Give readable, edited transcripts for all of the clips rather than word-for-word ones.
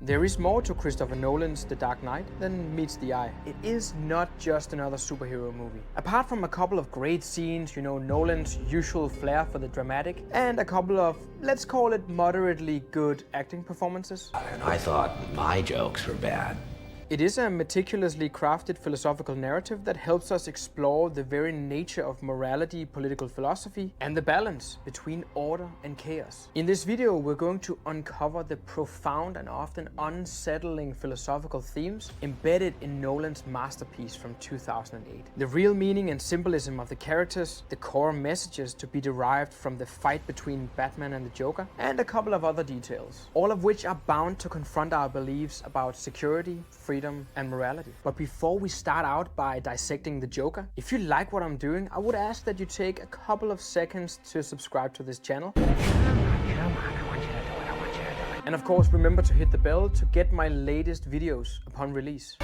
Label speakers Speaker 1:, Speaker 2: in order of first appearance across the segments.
Speaker 1: There is more to Christopher Nolan's The Dark Knight than meets the eye. It is not just another superhero movie. Apart from a couple of great scenes, Nolan's usual flair for the dramatic, and a couple of, let's call it moderately good acting performances.
Speaker 2: And I thought my jokes were bad.
Speaker 1: It is a meticulously crafted philosophical narrative that helps us explore the very nature of morality, political philosophy, and the balance between order and chaos. In this video, we're going to uncover the profound and often unsettling philosophical themes embedded in Nolan's masterpiece from 2008. The real meaning and symbolism of the characters, the core messages to be derived from the fight between Batman and the Joker, and a couple of other details, all of which are bound to confront our beliefs about security, freedom, and morality. But before we start out by dissecting the Joker, if you like what I'm doing, I would ask that you take a couple of seconds to subscribe to this channel.
Speaker 2: Come on, I want you to do it, I want you to do it.
Speaker 1: And of course, remember to hit the bell to get my latest videos upon release.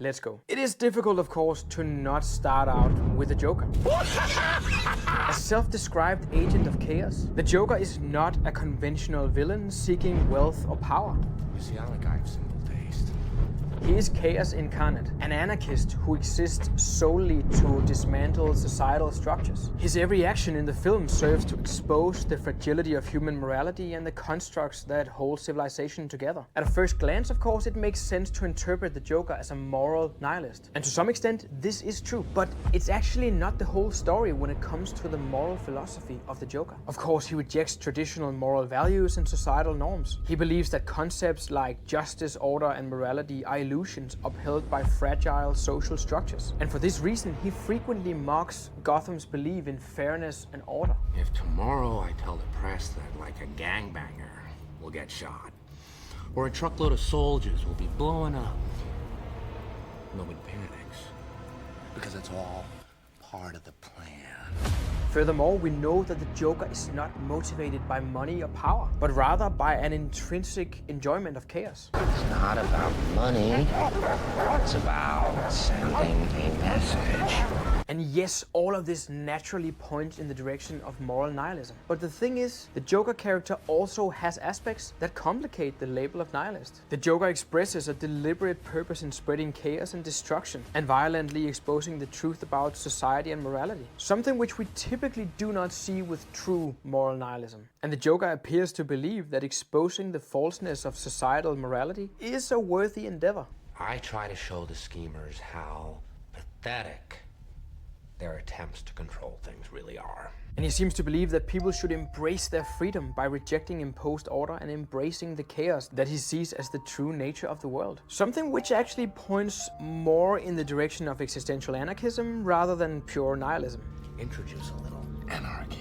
Speaker 1: Let's go. It is difficult, of course, to not start out with the Joker. A self-described agent of chaos, the Joker is not a conventional villain seeking wealth or power.
Speaker 2: You see, I'm a guy of simple taste.
Speaker 1: He is chaos incarnate, an anarchist who exists solely to dismantle societal structures. His every action in the film serves to expose the fragility of human morality and the constructs that hold civilization together. At a first glance, of course, it makes sense to interpret the Joker as a moral nihilist. And to some extent, this is true, but it's actually not the whole story when it comes to the moral philosophy of the Joker. Of course, he rejects traditional moral values and societal norms. He believes that concepts like justice, order, and morality are illusions upheld by fragile social structures. And for this reason, he frequently mocks Gotham's belief in fairness and order.
Speaker 2: If tomorrow I tell the press that, like, a gangbanger will get shot, or a truckload of soldiers will be blowing up, nobody panics. Because it's all part of the plan.
Speaker 1: Furthermore, we know that the Joker is not motivated by money or power, but rather by an intrinsic enjoyment of chaos.
Speaker 2: It's not about money. It's about sending a message.
Speaker 1: And yes, all of this naturally points in the direction of moral nihilism. But the thing is, the Joker character also has aspects that complicate the label of nihilist. The Joker expresses a deliberate purpose in spreading chaos and destruction, and violently exposing the truth about society and morality. Something which we typically do not see with true moral nihilism. And the Joker appears to believe that exposing the falseness of societal morality is a worthy endeavor.
Speaker 2: I try to show the schemers how pathetic their attempts to control things really are.
Speaker 1: And he seems to believe that people should embrace their freedom by rejecting imposed order and embracing the chaos that he sees as the true nature of the world. Something which actually points more in the direction of existential anarchism rather than pure nihilism.
Speaker 2: Introduce a little anarchy.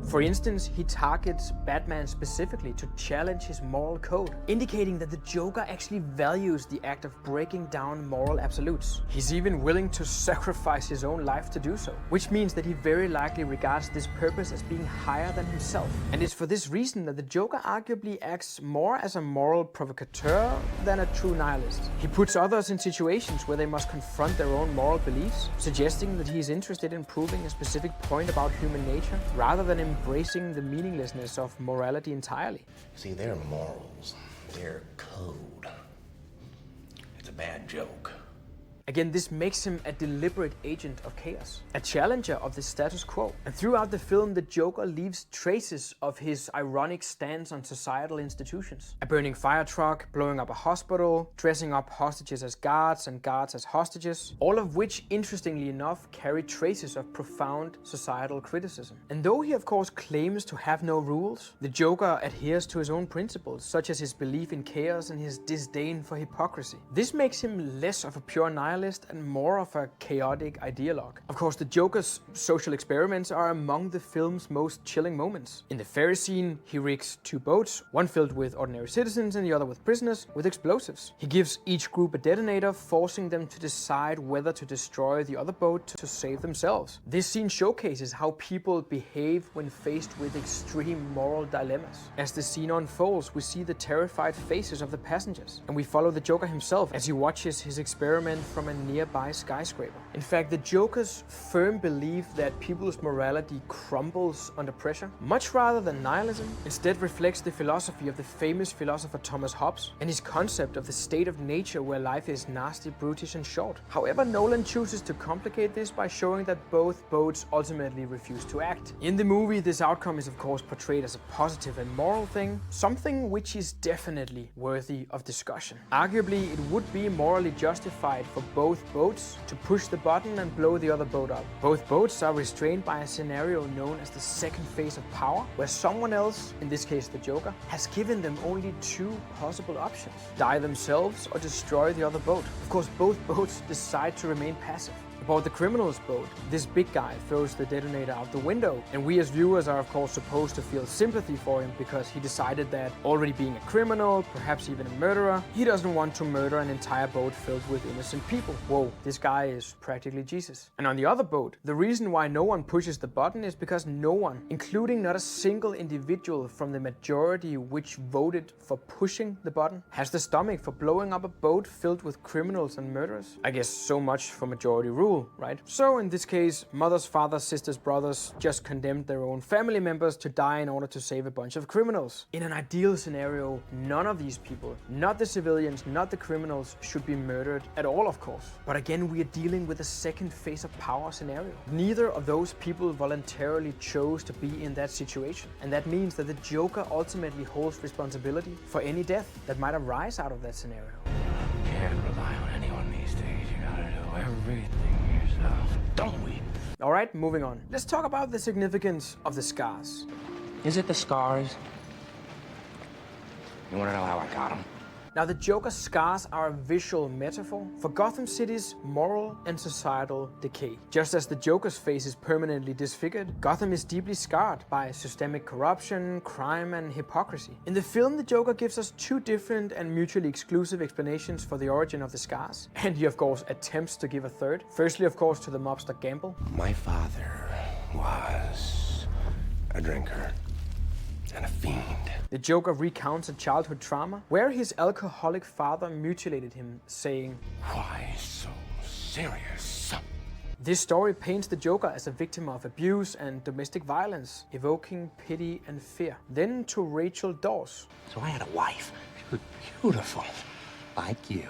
Speaker 1: For instance, he targets Batman specifically to challenge his moral code, indicating that the Joker actually values the act of breaking down moral absolutes. He's even willing to sacrifice his own life to do so, which means that he very likely regards this purpose as being higher than himself. And it's for this reason that the Joker arguably acts more as a moral provocateur than a true nihilist. He puts others in situations where they must confront their own moral beliefs, suggesting that he is interested in proving a specific point about human nature, rather than embracing the meaninglessness of morality entirely.
Speaker 2: See, their morals, their code, it's a bad joke.
Speaker 1: Again, this makes him a deliberate agent of chaos, a challenger of the status quo. And throughout the film, the Joker leaves traces of his ironic stance on societal institutions. A burning fire truck, blowing up a hospital, dressing up hostages as guards and guards as hostages, all of which, interestingly enough, carry traces of profound societal criticism. And though he of course claims to have no rules, the Joker adheres to his own principles, such as his belief in chaos and his disdain for hypocrisy. This makes him less of a pure nihilist and more of a chaotic ideologue. Of course, the Joker's social experiments are among the film's most chilling moments. In the ferry scene, he rigs two boats, one filled with ordinary citizens and the other with prisoners, with explosives. He gives each group a detonator, forcing them to decide whether to destroy the other boat to save themselves. This scene showcases how people behave when faced with extreme moral dilemmas. As the scene unfolds, we see the terrified faces of the passengers, and we follow the Joker himself as he watches his experiment from a nearby skyscraper. In fact, the Joker's firm belief that people's morality crumbles under pressure, much rather than nihilism, instead reflects the philosophy of the famous philosopher Thomas Hobbes and his concept of the state of nature where life is nasty, brutish and short. However, Nolan chooses to complicate this by showing that both boats ultimately refuse to act. In the movie, this outcome is of course portrayed as a positive and moral thing, something which is definitely worthy of discussion. Arguably, it would be morally justified for both boats to push the button and blow the other boat up. Both boats are restrained by a scenario known as the second phase of power, where someone else, in this case the Joker, has given them only two possible options: die themselves or destroy the other boat. Of course, both boats decide to remain passive. Aboard the criminal's boat, this big guy throws the detonator out the window, and we as viewers are of course supposed to feel sympathy for him because he decided that, already being a criminal, perhaps even a murderer, he doesn't want to murder an entire boat filled with innocent people. Whoa, this guy is practically Jesus. And on the other boat, the reason why no one pushes the button is because no one, including not a single individual from the majority which voted for pushing the button, has the stomach for blowing up a boat filled with criminals and murderers. I guess so much for majority rule, right? So in this case, mothers, fathers, sisters, brothers just condemned their own family members to die in order to save a bunch of criminals. In an ideal scenario, none of these people, not the civilians, not the criminals, should be murdered at all, of course. But again, we are dealing with a second phase of power scenario. Neither of those people voluntarily chose to be in that situation. And that means that the Joker ultimately holds responsibility for any death that might arise out of that scenario.
Speaker 2: You can't rely on anyone these days. You gotta do everything yourself. Don't we?
Speaker 1: Alright, moving on. Let's talk about the significance of the scars.
Speaker 2: Is it the scars? You wanna know how I got them?
Speaker 1: Now, the Joker's scars are a visual metaphor for Gotham City's moral and societal decay. Just as the Joker's face is permanently disfigured, Gotham is deeply scarred by systemic corruption, crime, and hypocrisy. In the film, the Joker gives us two different and mutually exclusive explanations for the origin of the scars, and he of course attempts to give a third. Firstly, of course, to the mobster Gamble.
Speaker 2: My father was a drinker and a fiend.
Speaker 1: The Joker recounts a childhood trauma where his alcoholic father mutilated him, saying,
Speaker 2: Why so serious?
Speaker 1: This story paints the Joker as a victim of abuse and domestic violence, evoking pity and fear. Then to Rachel Dawes.
Speaker 2: So I had a wife. She was beautiful, like you.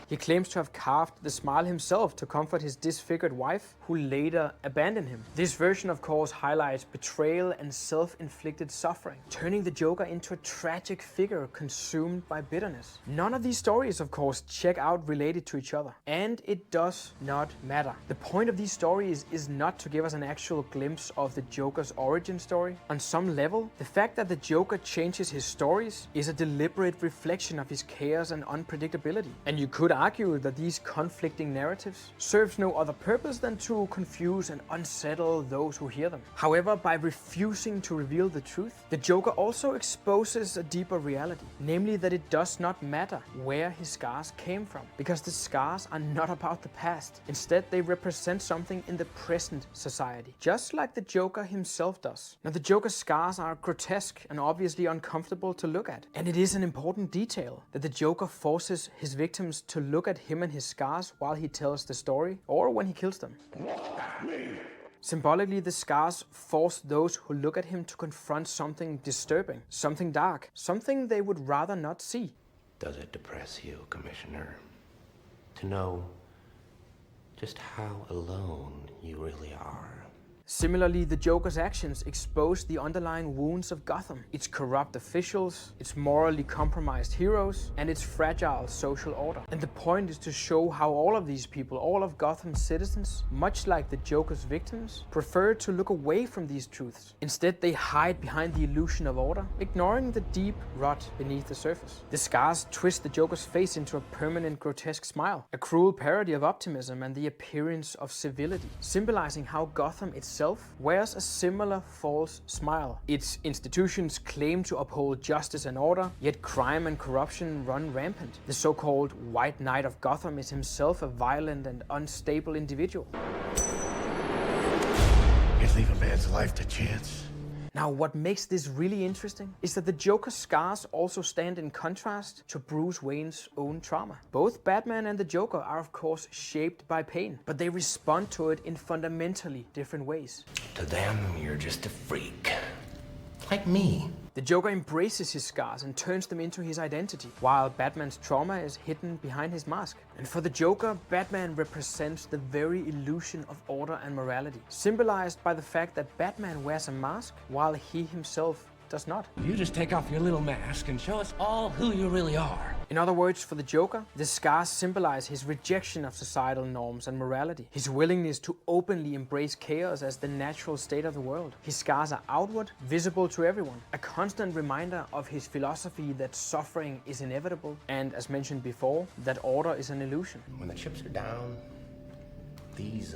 Speaker 1: He claims to have carved the smile himself to comfort his disfigured wife, who later abandoned him. This version, of course, highlights betrayal and self-inflicted suffering, turning the Joker into a tragic figure consumed by bitterness. None of these stories, of course, check out related to each other, and it does not matter. The point of these stories is not to give us an actual glimpse of the Joker's origin story. On some level, the fact that the Joker changes his stories is a deliberate reflection of his chaos and unpredictability. And you could argue that these conflicting narratives serves no other purpose than to confuse and unsettle those who hear them. However, by refusing to reveal the truth, the Joker also exposes a deeper reality, namely that it does not matter where his scars came from, because the scars are not about the past. Instead, they represent something in the present society, just like the Joker himself does. Now, the Joker's scars are grotesque and obviously uncomfortable to look at, and it is an important detail that the Joker forces his victims to look at him and his scars while he tells the story, or when he kills them. Symbolically, the scars force those who look at him to confront something disturbing, something dark, something they would rather not see.
Speaker 2: Does it depress you, Commissioner, to know just how alone you really are?
Speaker 1: Similarly, the Joker's actions expose the underlying wounds of Gotham, its corrupt officials, its morally compromised heroes, and its fragile social order. And the point is to show how all of these people, all of Gotham's citizens, much like the Joker's victims, prefer to look away from these truths. Instead, they hide behind the illusion of order, ignoring the deep rot beneath the surface. The scars twist the Joker's face into a permanent grotesque smile, a cruel parody of optimism and the appearance of civility, symbolizing how Gotham itself wears a similar false smile. Its institutions claim to uphold justice and order, yet crime and corruption run rampant. The so-called White Knight of Gotham is himself a violent and unstable individual.
Speaker 3: You'd leave a man's life to chance.
Speaker 1: Now, what makes this really interesting is that the Joker's scars also stand in contrast to Bruce Wayne's own trauma. Both Batman and the Joker are of course shaped by pain, but they respond to it in fundamentally different ways.
Speaker 2: To them, you're just a freak. Like me.
Speaker 1: The Joker embraces his scars and turns them into his identity, while Batman's trauma is hidden behind his mask. And for the Joker, Batman represents the very illusion of order and morality, symbolized by the fact that Batman wears a mask while he himself does not.
Speaker 2: You just take off your little mask and show us all who you really are.
Speaker 1: In other words, for the Joker, the scars symbolize his rejection of societal norms and morality, his willingness to openly embrace chaos as the natural state of the world. His scars are outward, visible to everyone, a constant reminder of his philosophy that suffering is inevitable, and as mentioned before, that order is an illusion.
Speaker 2: When the chips are down, these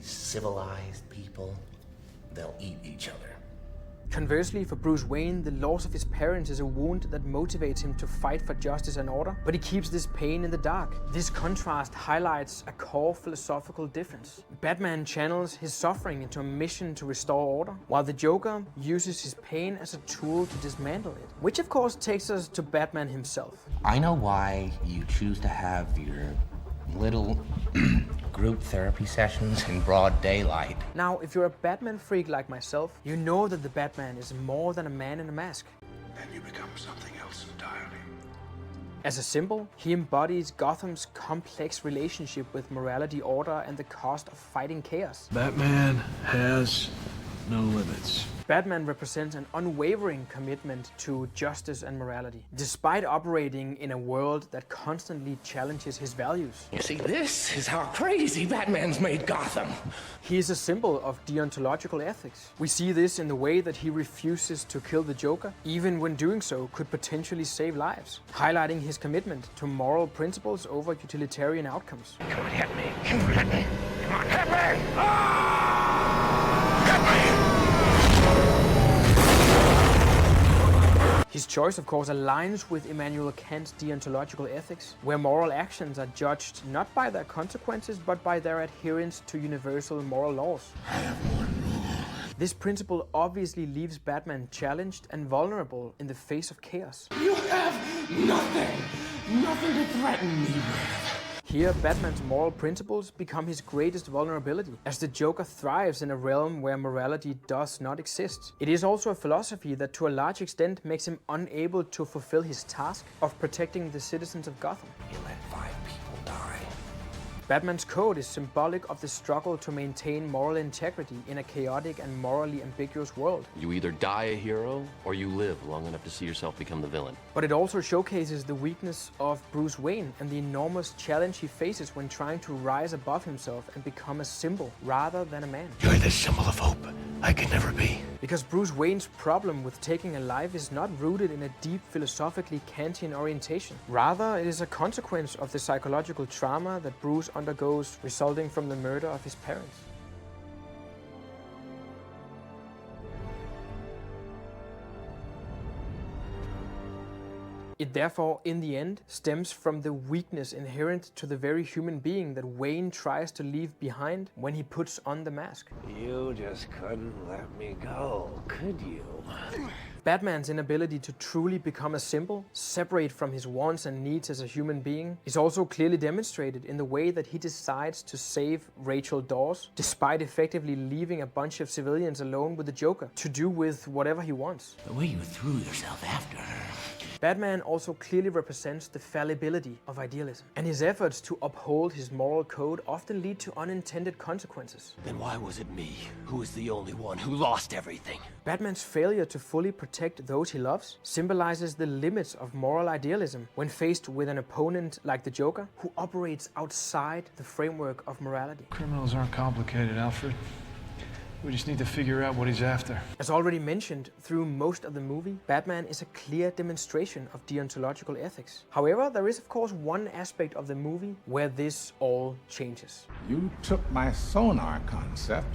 Speaker 2: civilized people, they'll eat each other.
Speaker 1: Conversely, for Bruce Wayne, the loss of his parents is a wound that motivates him to fight for justice and order, but he keeps this pain in the dark. This contrast highlights a core philosophical difference. Batman channels his suffering into a mission to restore order, while the Joker uses his pain as a tool to dismantle it. Which of course takes us to Batman himself.
Speaker 2: I know why you choose to have your little group therapy sessions in broad daylight.
Speaker 1: Now, if you're a Batman freak like myself, you know that the Batman is more than a man in a mask.
Speaker 3: Then you become something else entirely.
Speaker 1: As a symbol, he embodies Gotham's complex relationship with morality, order, and the cost of fighting chaos.
Speaker 3: Batman has no limits.
Speaker 1: Batman represents an unwavering commitment to justice and morality, despite operating in a world that constantly challenges his values.
Speaker 2: You see, this is how crazy Batman's made Gotham.
Speaker 1: He is a symbol of deontological ethics. We see this in the way that he refuses to kill the Joker, even when doing so could potentially save lives, highlighting his commitment to moral principles over utilitarian outcomes.
Speaker 2: Come on, hit me. Come on, hit me. Come on, hit me! Ah! Hit me!
Speaker 1: His choice, of course, aligns with Immanuel Kant's deontological ethics, where moral actions are judged not by their consequences, but by their adherence to universal moral laws.
Speaker 3: I have one rule.
Speaker 1: This principle obviously leaves Batman challenged and vulnerable in the face of chaos.
Speaker 2: You have nothing to threaten me with.
Speaker 1: Here, Batman's moral principles become his greatest vulnerability, as the Joker thrives in a realm where morality does not exist. It is also a philosophy that to a large extent makes him unable to fulfill his task of protecting the citizens of Gotham.
Speaker 2: You let 5 people die.
Speaker 1: Batman's code is symbolic of the struggle to maintain moral integrity in a chaotic and morally ambiguous world.
Speaker 4: You either die a hero, or you live long enough to see yourself become the villain.
Speaker 1: But it also showcases the weakness of Bruce Wayne and the enormous challenge he faces when trying to rise above himself and become a symbol rather than a man.
Speaker 3: You're the symbol of hope I could never be.
Speaker 1: Because Bruce Wayne's problem with taking a life is not rooted in a deep philosophically Kantian orientation. Rather, it is a consequence of the psychological trauma that Bruce undergoes resulting from the murder of his parents. It therefore, in the end, stems from the weakness inherent to the very human being that Wayne tries to leave behind when he puts on the mask.
Speaker 5: You just couldn't let me go, could you?
Speaker 1: Batman's inability to truly become a symbol, separate from his wants and needs as a human being, is also clearly demonstrated in the way that he decides to save Rachel Dawes, despite effectively leaving a bunch of civilians alone with the Joker to do with whatever he wants.
Speaker 2: The way you threw yourself after her.
Speaker 1: Batman also clearly represents the fallibility of idealism, and his efforts to uphold his moral code often lead to unintended consequences.
Speaker 4: Then why was it me who was the only one who lost everything?
Speaker 1: Batman's failure to fully protect those he loves symbolizes the limits of moral idealism when faced with an opponent like the Joker, who operates outside the framework of morality.
Speaker 3: Criminals aren't complicated, Alfred. We just need to figure out what he's after.
Speaker 1: As already mentioned, through most of the movie, Batman is a clear demonstration of deontological ethics. However, there is of course one aspect of the movie where this all changes.
Speaker 6: You took my sonar concept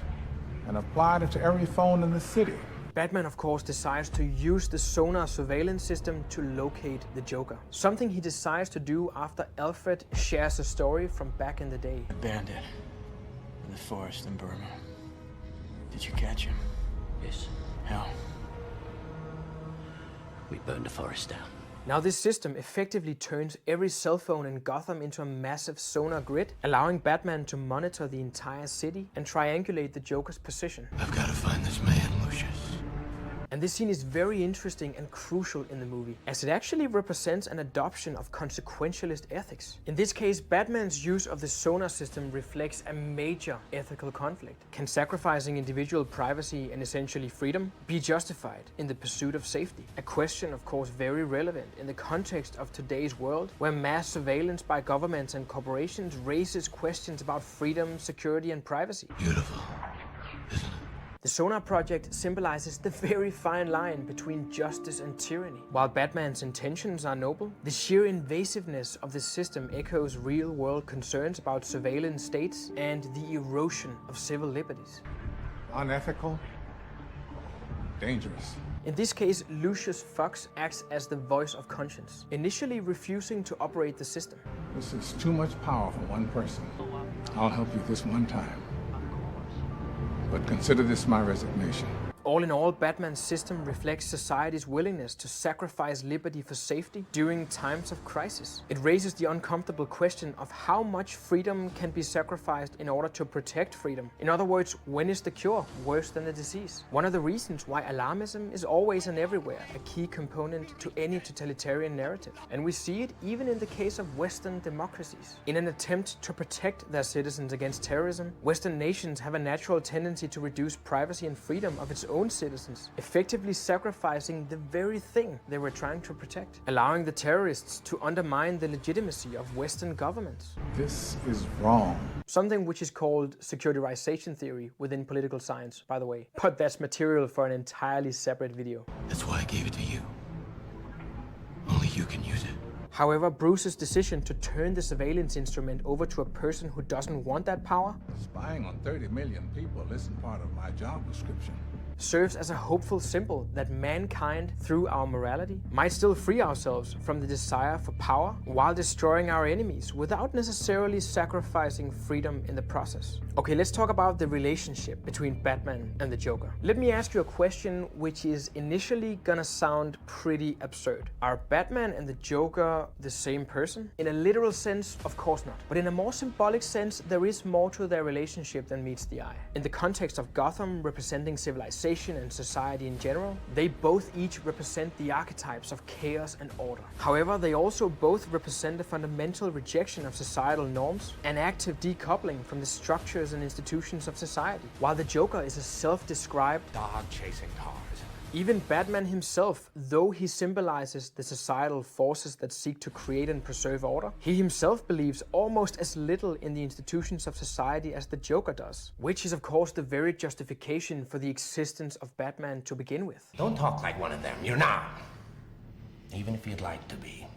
Speaker 6: and applied it to every phone in the city.
Speaker 1: Batman, of course, decides to use the sonar surveillance system to locate the Joker. Something he decides to do after Alfred shares a story from back in the day.
Speaker 7: A bandit in the forest in Burma. Did you catch him?
Speaker 4: Yes.
Speaker 3: Hell.
Speaker 5: We burned the forest down.
Speaker 1: Now this system effectively turns every cell phone in Gotham into a massive sonar grid, allowing Batman to monitor the entire city and triangulate the Joker's position.
Speaker 5: I've got to find this man, Lucius.
Speaker 1: And this scene is very interesting and crucial in the movie, as it actually represents an adoption of consequentialist ethics. In this case, Batman's use of the sonar system reflects a major ethical conflict. Can sacrificing individual privacy and essentially freedom be justified in the pursuit of safety? A question, of course, very relevant in the context of today's world, where mass surveillance by governments and corporations raises questions about freedom, security, and privacy.
Speaker 5: Beautiful, isn't it?
Speaker 1: The Sonar Project symbolizes the very fine line between justice and tyranny. While Batman's intentions are noble, the sheer invasiveness of the system echoes real-world concerns about surveillance states and the erosion of civil liberties.
Speaker 6: Unethical, dangerous.
Speaker 1: In this case, Lucius Fox acts as the voice of conscience, initially refusing to operate the system.
Speaker 6: This is too much power for one person. I'll help you this one time. But consider this my resignation.
Speaker 1: All in all, Batman's system reflects society's willingness to sacrifice liberty for safety during times of crisis. It raises the uncomfortable question of how much freedom can be sacrificed in order to protect freedom. In other words, when is the cure worse than the disease? One of the reasons why alarmism is always and everywhere a key component to any totalitarian narrative. And we see it even in the case of Western democracies. In an attempt to protect their citizens against terrorism, Western nations have a natural tendency to reduce privacy and freedom of its own citizens, effectively sacrificing the very thing they were trying to protect, allowing the terrorists to undermine the legitimacy of Western governments.
Speaker 6: This is wrong.
Speaker 1: Something which is called securitarization theory within political science, by the way. But that's material for an entirely separate video.
Speaker 5: That's why I gave it to you. Only you can use it.
Speaker 1: However, Bruce's decision to turn the surveillance instrument over to a person who doesn't want that power
Speaker 6: Spying on 30 million people isn't part of my job description.
Speaker 1: serves as a hopeful symbol that mankind, through our morality, might still free ourselves from the desire for power while destroying our enemies without necessarily sacrificing freedom in the process. Okay, let's talk about the relationship between Batman and the Joker. Let me ask you a question which is initially gonna sound pretty absurd. Are Batman and the Joker the same person? In a literal sense, of course not. But in a more symbolic sense, there is more to their relationship than meets the eye. In the context of Gotham representing civilization and society in general, they both each represent the archetypes of chaos and order. However, they also both represent a fundamental rejection of societal norms and active decoupling from the structures and institutions of society. While the Joker is a self-described
Speaker 2: Dog chasing cars.
Speaker 1: even Batman himself, though he symbolizes the societal forces that seek to create and preserve order, he himself believes almost as little in the institutions of society as the Joker does, which is of course the very justification for the existence of Batman to begin with.
Speaker 2: Don't talk like one of them. You're not. Even if you'd like to be.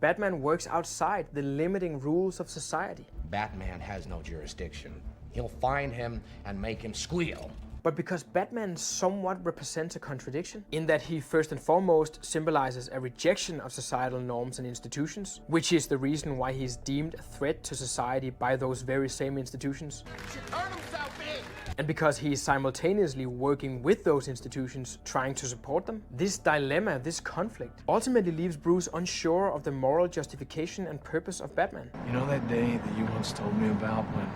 Speaker 1: Batman works outside the limiting rules of society.
Speaker 2: Batman has no jurisdiction. He'll find him and make him squeal.
Speaker 1: But because Batman somewhat represents a contradiction, in that he first and foremost symbolizes a rejection of societal norms and institutions, which is the reason why he's deemed a threat to society by those very same institutions. And because he is simultaneously working with those institutions, trying to support them, this dilemma, this conflict, ultimately leaves Bruce unsure of the moral justification and purpose of Batman.
Speaker 3: You know that day that you once told me about when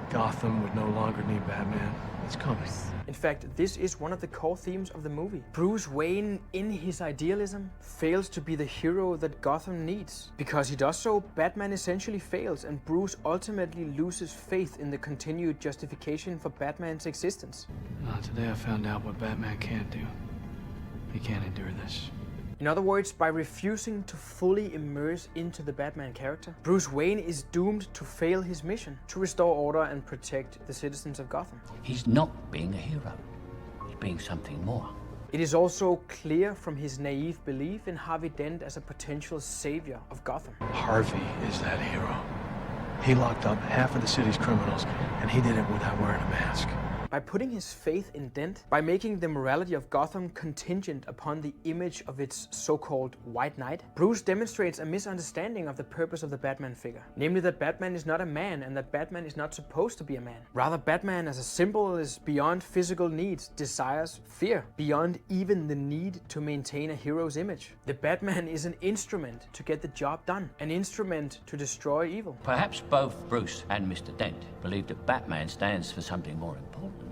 Speaker 3: Gotham would no longer need Batman? It's coming.
Speaker 1: In fact, this is one of the core themes of the movie. Bruce Wayne, in his idealism, fails to be the hero that Gotham needs. Because he does so, Batman essentially fails, and Bruce ultimately loses faith in the continued justification for Batman's existence.
Speaker 3: Today I found out what Batman can't do. He can't endure this.
Speaker 1: In other words, by refusing to fully immerse into the Batman character, Bruce Wayne is doomed to fail his mission to restore order and protect the citizens of Gotham.
Speaker 5: He's not being a hero. He's being something more.
Speaker 1: It is also clear from his naive belief in Harvey Dent as a potential savior of Gotham.
Speaker 3: Harvey is that hero. He locked up half of the city's criminals, and he did it without wearing a mask.
Speaker 1: By putting his faith in Dent, by making the morality of Gotham contingent upon the image of its so-called White Knight, Bruce demonstrates a misunderstanding of the purpose of the Batman figure. Namely that Batman is not a man and that Batman is not supposed to be a man. Rather, Batman as a symbol is beyond physical needs, desires, fear, beyond even the need to maintain a hero's image. The Batman is an instrument to get the job done, an instrument to destroy evil.
Speaker 7: Perhaps both Bruce and Mr. Dent believe that Batman stands for something more important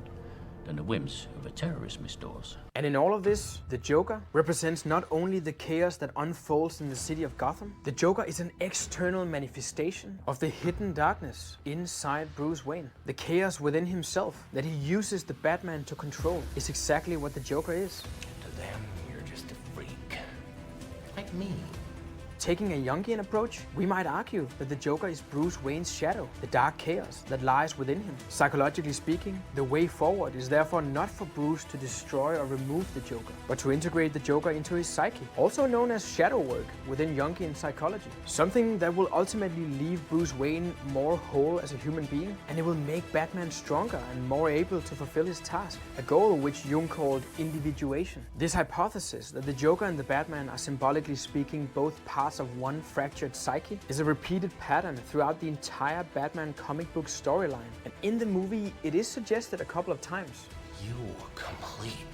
Speaker 7: than the whims of a terrorist, Miss Dawes.
Speaker 1: And in all of this, the Joker represents not only the chaos that unfolds in the city of Gotham, the Joker is an external manifestation of the hidden darkness inside Bruce Wayne. The chaos within himself that he uses the Batman to control is exactly what the Joker is.
Speaker 2: To them, you're just a freak. Like me.
Speaker 1: Taking a Jungian approach, we might argue that the Joker is Bruce Wayne's shadow, the dark chaos that lies within him. Psychologically speaking, the way forward is therefore not for Bruce to destroy or remove the Joker, but to integrate the Joker into his psyche, also known as shadow work within Jungian psychology. Something that will ultimately leave Bruce Wayne more whole as a human being, and it will make Batman stronger and more able to fulfill his task, a goal which Jung called individuation. This hypothesis that the Joker and the Batman are symbolically speaking both parts of one fractured psyche is a repeated pattern throughout the entire Batman comic book storyline, and in the movie it is suggested a couple of times.
Speaker 2: You complete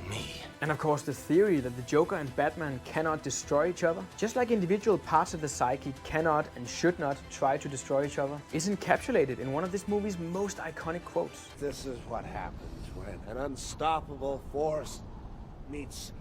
Speaker 2: me.
Speaker 1: And of course the theory that the Joker and Batman cannot destroy each other, just like individual parts of the psyche cannot and should not try to destroy each other, is encapsulated in one of this movie's most iconic quotes.
Speaker 5: This is what happens when an unstoppable force meets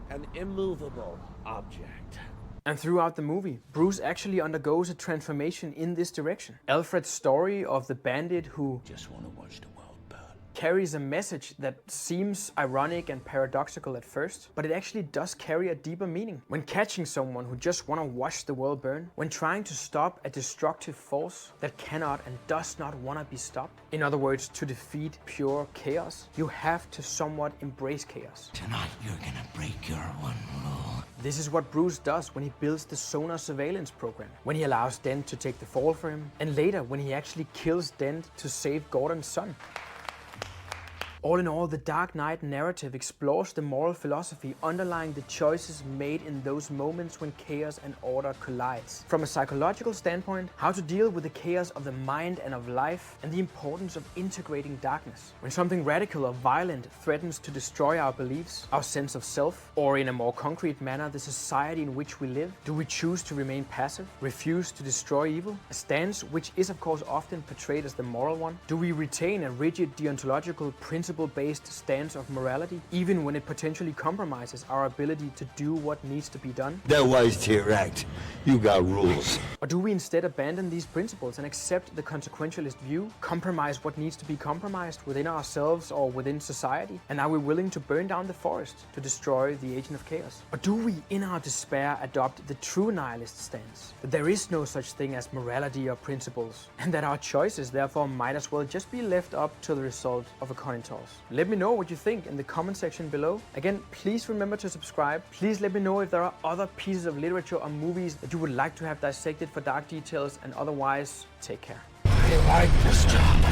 Speaker 5: an immovable object.
Speaker 1: And throughout the movie, Bruce actually undergoes a transformation in this direction. Alfred's story of the bandit who
Speaker 7: Just want to watch the world burn.
Speaker 1: carries a message that seems ironic and paradoxical at first, but it actually does carry a deeper meaning. When catching someone who just want to watch the world burn, when trying to stop a destructive force that cannot and does not want to be stopped, in other words, to defeat pure chaos, you have to somewhat embrace chaos.
Speaker 2: Tonight you're gonna break your one rule.
Speaker 1: This is what Bruce does when he builds the sonar surveillance program, when he allows Dent to take the fall for him, and later when he actually kills Dent to save Gordon's son. All in all, the Dark Knight narrative explores the moral philosophy underlying the choices made in those moments when chaos and order collides. From a psychological standpoint, how to deal with the chaos of the mind and of life, and the importance of integrating darkness. When something radical or violent threatens to destroy our beliefs, our sense of self, or in a more concrete manner, the society in which we live, do we choose to remain passive, refuse to destroy evil? A stance which is of course often portrayed as the moral one. Do we retain a rigid deontological principle-based stance of morality, even when it potentially compromises our ability to do what needs to be done?
Speaker 8: That was correct. You got rules.
Speaker 1: Or do we instead abandon these principles and accept the consequentialist view, compromise what needs to be compromised within ourselves or within society? And are we willing to burn down the forest to destroy the agent of chaos? Or do we, in our despair, adopt the true nihilist stance, that there is no such thing as morality or principles, and that our choices therefore might as well just be left up to the result of a coin toss? Let me know what you think in the comment section below. Again, please remember to subscribe. Please let me know if there are other pieces of literature or movies that you would like to have dissected for dark details, and otherwise, take care.
Speaker 2: I like this job.